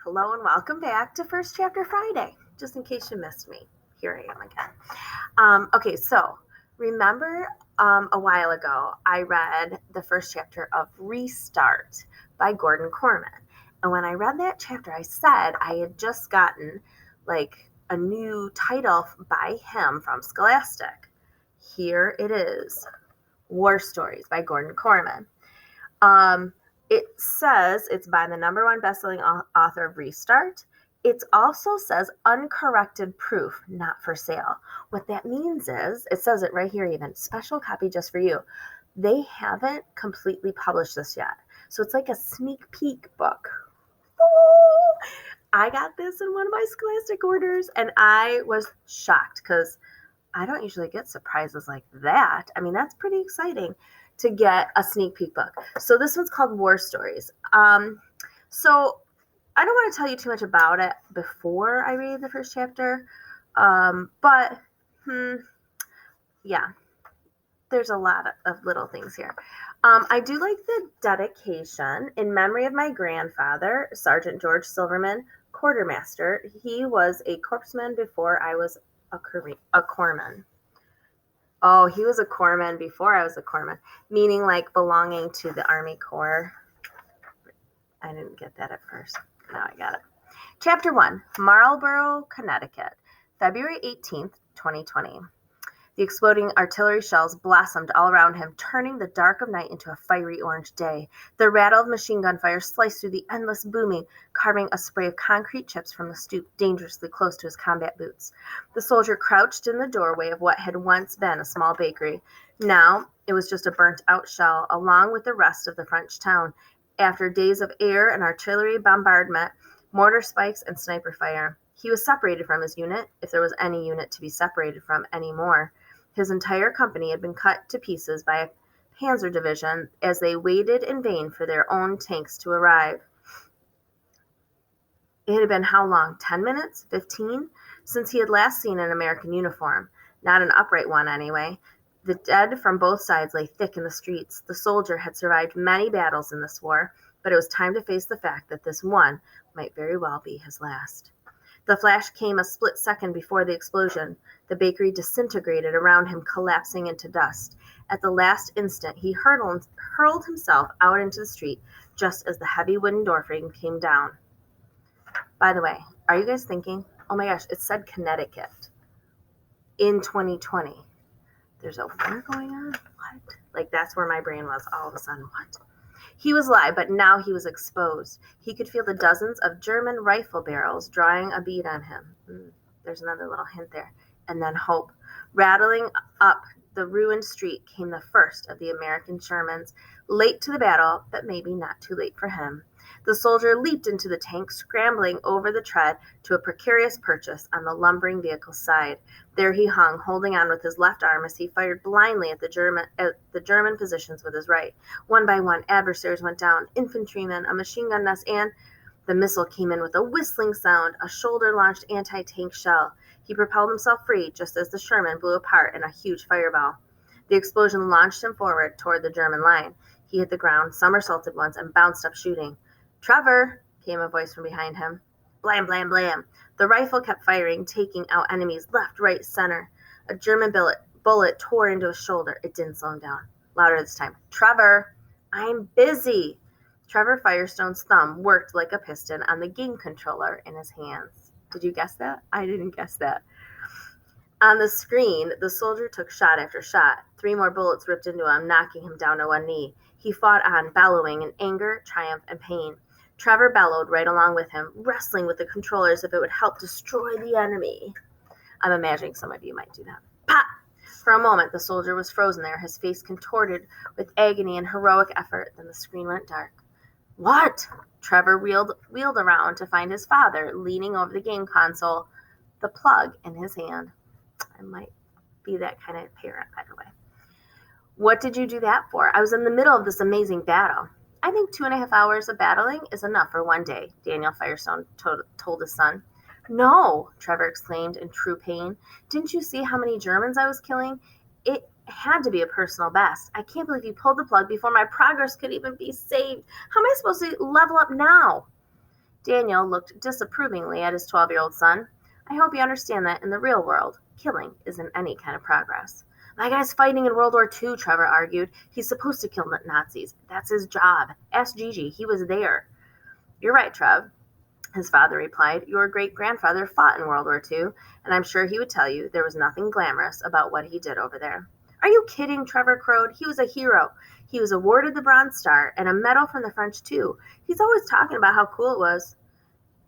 Hello and welcome back to First Chapter Friday. Just in case you missed me, here I am again. Okay, so remember a while ago I read the first chapter of Restart by Gordon Korman. And when I read that chapter, I said I had just gotten like a new title by him from Scholastic. Here it is, War Stories by Gordon Korman. It says it's by the #1 best-selling author of Restart. It also says uncorrected proof, not for sale. What that means is, it says it right here even, special copy just for you. They haven't completely published this yet. So it's like a sneak peek book. Oh, I got this in one of my Scholastic orders and I was shocked because I don't usually get surprises like that. I mean, that's pretty exciting to get a sneak peek book. So this one's called War Stories. So I don't want to tell you too much about it before I read the first chapter. Yeah, there's a lot of little things here. I do like the dedication in memory of my grandfather, Sergeant George Silverman, quartermaster. He was a corpsman before I was a corpsman. Oh, he was a corpsman before I was a corpsman, meaning like belonging to the Army Corps. I didn't get that at first. Now I got it. Chapter 1, Marlborough, Connecticut, February 18th, 2020. The exploding artillery shells blossomed all around him, turning the dark of night into a fiery orange day. The rattle of machine gun fire sliced through the endless booming, carving a spray of concrete chips from the stoop dangerously close to his combat boots. The soldier crouched in the doorway of what had once been a small bakery. Now it was just a burnt-out shell, along with the rest of the French town. After days of air and artillery bombardment, mortar spikes, and sniper fire, he was separated from his unit, if there was any unit to be separated from anymore. His entire company had been cut to pieces by a Panzer division as they waited in vain for their own tanks to arrive. It had been how long? 10 minutes? 15? Since he had last seen an American uniform. Not an upright one, anyway. The dead from both sides lay thick in the streets. The soldier had survived many battles in this war, but it was time to face the fact that this one might very well be his last. The flash came a split second before the explosion. The bakery disintegrated around him, collapsing into dust. At the last instant, he hurled himself out into the street just as the heavy wooden doorframe came down. By the way, are you guys thinking, oh my gosh, it said Connecticut in 2020. There's a war going on? What? Like, that's where my brain was all of a sudden. What? He was alive, but now he was exposed. He could feel the dozens of German rifle barrels drawing a bead on him. There's another little hint there. And then hope. Rattling up the ruined street came the first of the American Shermans, late to the battle, but maybe not too late for him. The soldier leaped into the tank, scrambling over the tread to a precarious perch on the lumbering vehicle's side. There he hung, holding on with his left arm as he fired blindly at the German positions with his right. One by one, adversaries went down, infantrymen, a machine gun nest, and the missile came in with a whistling sound, a shoulder-launched anti-tank shell. He propelled himself free just as the Sherman blew apart in a huge fireball. The explosion launched him forward toward the German line. He hit the ground, somersaulted once, and bounced up shooting. "Trevor!" came a voice from behind him. Blam, blam, blam. The rifle kept firing, taking out enemies left, right, center. A German bullet tore into his shoulder. It didn't slow him down. Louder this time. "Trevor, I'm busy." Trevor Firestone's thumb worked like a piston on the game controller in his hands. Did you guess that? I didn't guess that. On the screen, the soldier took shot after shot. 3 more bullets ripped into him, knocking him down to one knee. He fought on, bellowing in anger, triumph, and pain. Trevor bellowed right along with him, wrestling with the controller as if it would help destroy the enemy. I'm imagining some of you might do that. Pop! For a moment, the soldier was frozen there, his face contorted with agony and heroic effort. Then the screen went dark. What? Trevor wheeled around to find his father leaning over the game console, the plug in his hand. I might be that kind of parent, by the way. What did you do that for? I was in the middle of this amazing battle. I think 2.5 hours of battling is enough for one day, Daniel Firestone told his son. No, Trevor exclaimed in true pain. Didn't you see how many Germans I was killing? It had to be a personal best. I can't believe you pulled the plug before my progress could even be saved. How am I supposed to level up now? Daniel looked disapprovingly at his 12-year-old son. I hope you understand that in the real world, killing isn't any kind of progress. My guy's fighting in World War II, Trevor argued. He's supposed to kill Nazis. That's his job. Ask Gigi. He was there. You're right, Trev, his father replied. Your great-grandfather fought in World War II, and I'm sure he would tell you there was nothing glamorous about what he did over there. Are you kidding? Trevor crowed. He was a hero. He was awarded the Bronze Star and a medal from the French, too. He's always talking about how cool it was.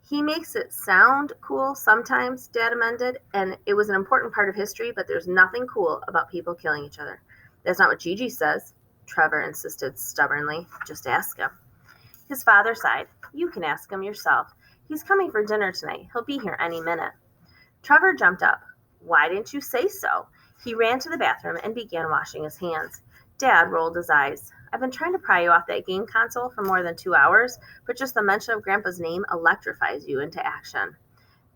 He makes it sound cool sometimes, Dad amended, and it was an important part of history, but there's nothing cool about people killing each other. That's not what Gigi says, Trevor insisted stubbornly. Just ask him. His father sighed. You can ask him yourself. He's coming for dinner tonight. He'll be here any minute. Trevor jumped up. Why didn't you say so? He ran to the bathroom and began washing his hands. Dad rolled his eyes. I've been trying to pry you off that game console for more than 2 hours, but just the mention of Grandpa's name electrifies you into action.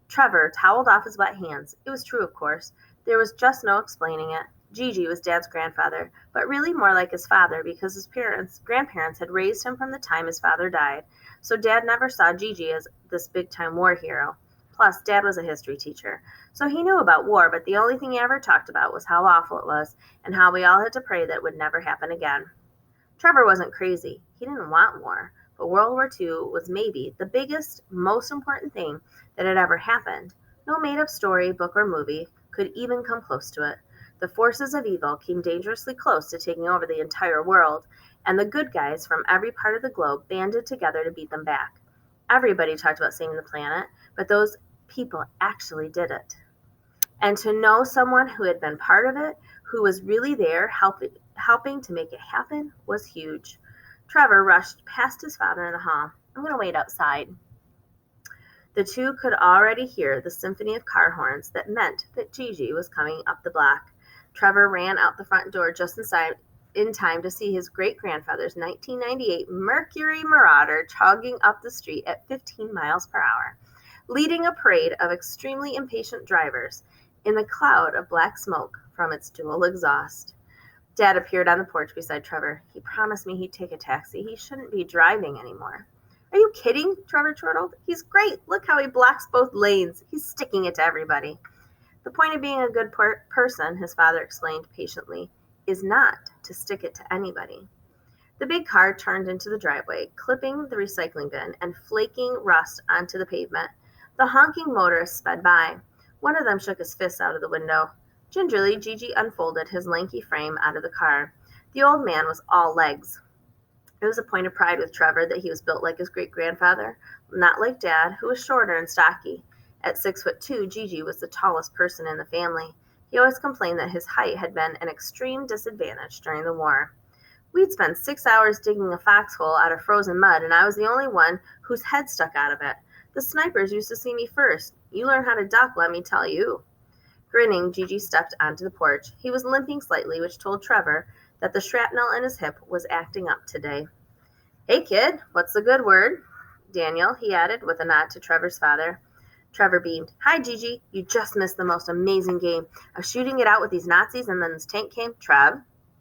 Trevor toweled off his wet hands. It was true, of course. There was just no explaining it. Gigi was Dad's grandfather, but really more like his father because his grandparents had raised him from the time his father died, so Dad never saw Gigi as this big-time war hero. Plus, Dad was a history teacher, so he knew about war, but the only thing he ever talked about was how awful it was and how we all had to pray that it would never happen again. Trevor wasn't crazy. He didn't want war, but World War II was maybe the biggest, most important thing that had ever happened. No made-up story, book, or movie could even come close to it. The forces of evil came dangerously close to taking over the entire world, and the good guys from every part of the globe banded together to beat them back. Everybody talked about saving the planet, but those people actually did it. And to know someone who had been part of it, who was really there helping to make it happen, was huge. Trevor rushed past his father in the hall. I'm going to wait outside. The two could already hear the symphony of car horns that meant that Gigi was coming up the block. Trevor ran out the front door just in time to see his great-grandfather's 1998 Mercury Marauder chugging up the street at 15 miles per hour, leading a parade of extremely impatient drivers in the cloud of black smoke from its dual exhaust. Dad appeared on the porch beside Trevor. He promised me he'd take a taxi. He shouldn't be driving anymore. Are you kidding? Trevor chortled. He's great. Look how he blocks both lanes. He's sticking it to everybody. The point of being a good person, his father explained patiently, is not to stick it to anybody. The big car turned into the driveway, clipping the recycling bin and flaking rust onto the pavement. The honking motorists sped by. One of them shook his fist out of the window. Gingerly, Gigi unfolded his lanky frame out of the car. The old man was all legs. It was a point of pride with Trevor that he was built like his great-grandfather, not like Dad, who was shorter and stocky. At 6'2", Gigi was the tallest person in the family. He always complained that his height had been an extreme disadvantage during the war. We'd spent 6 hours digging a foxhole out of frozen mud, and I was the only one whose head stuck out of it. The snipers used to see me first. You learn how to duck, let me tell you. Grinning, Gigi stepped onto the porch. He was limping slightly, which told Trevor that the shrapnel in his hip was acting up today. Hey, kid, what's the good word? Daniel, he added, with a nod to Trevor's father. Trevor beamed. Hi, Gigi. You just missed the most amazing game. I was shooting it out with these Nazis, and then this tank came. Trev,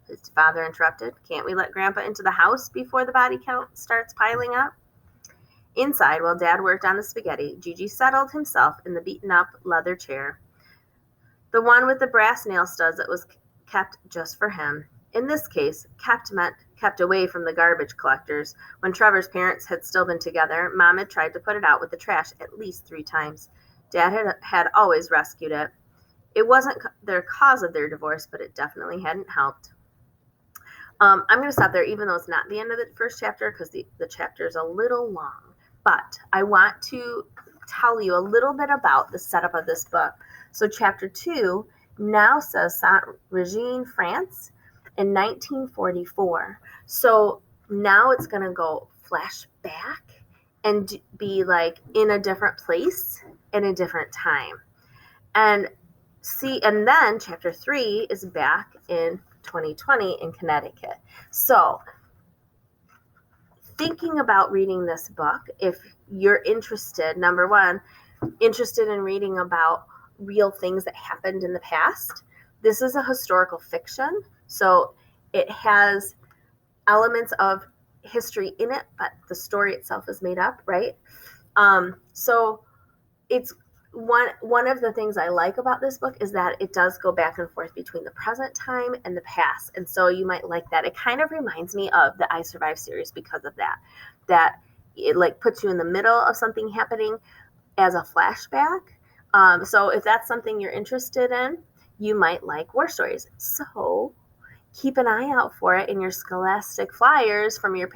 his father interrupted. Can't we let Grandpa into the house before the body count starts piling up? Inside, while Dad worked on the spaghetti, Gigi settled himself in the beaten-up leather chair, the one with the brass nail studs that was kept just for him. In this case, kept meant kept away from the garbage collectors. When Trevor's parents had still been together, Mom had tried to put it out with the trash at least 3 times. Dad had always rescued it. It wasn't the cause of their divorce, but it definitely hadn't helped. I'm going to stop there, even though it's not the end of the first chapter, because the chapter is a little long. But I want to tell you a little bit about the setup of this book. So chapter 2 now says Saint-Regine, France, in 1944. So now it's going to go flashback and be like in a different place in a different time. And then chapter 3 is back in 2020 in Connecticut. So thinking about reading this book, if you're interested, number one, interested in reading about real things that happened in the past, this is a historical fiction. So it has elements of history in it, but the story itself is made up, right? So it's one of the things I like about this book is that it does go back and forth between the present time and the past. And so you might like that. It kind of reminds me of the I Survive series because of that. That it like puts you in the middle of something happening as a flashback. So if that's something you're interested in, you might like war stories. So keep an eye out for it in your scholastic flyers from your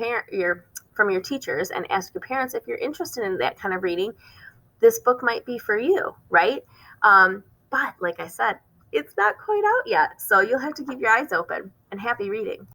teachers, and ask your parents if you're interested in that kind of reading. This book might be for you, right? But like I said, it's not quite out yet, so you'll have to keep your eyes open, and happy reading.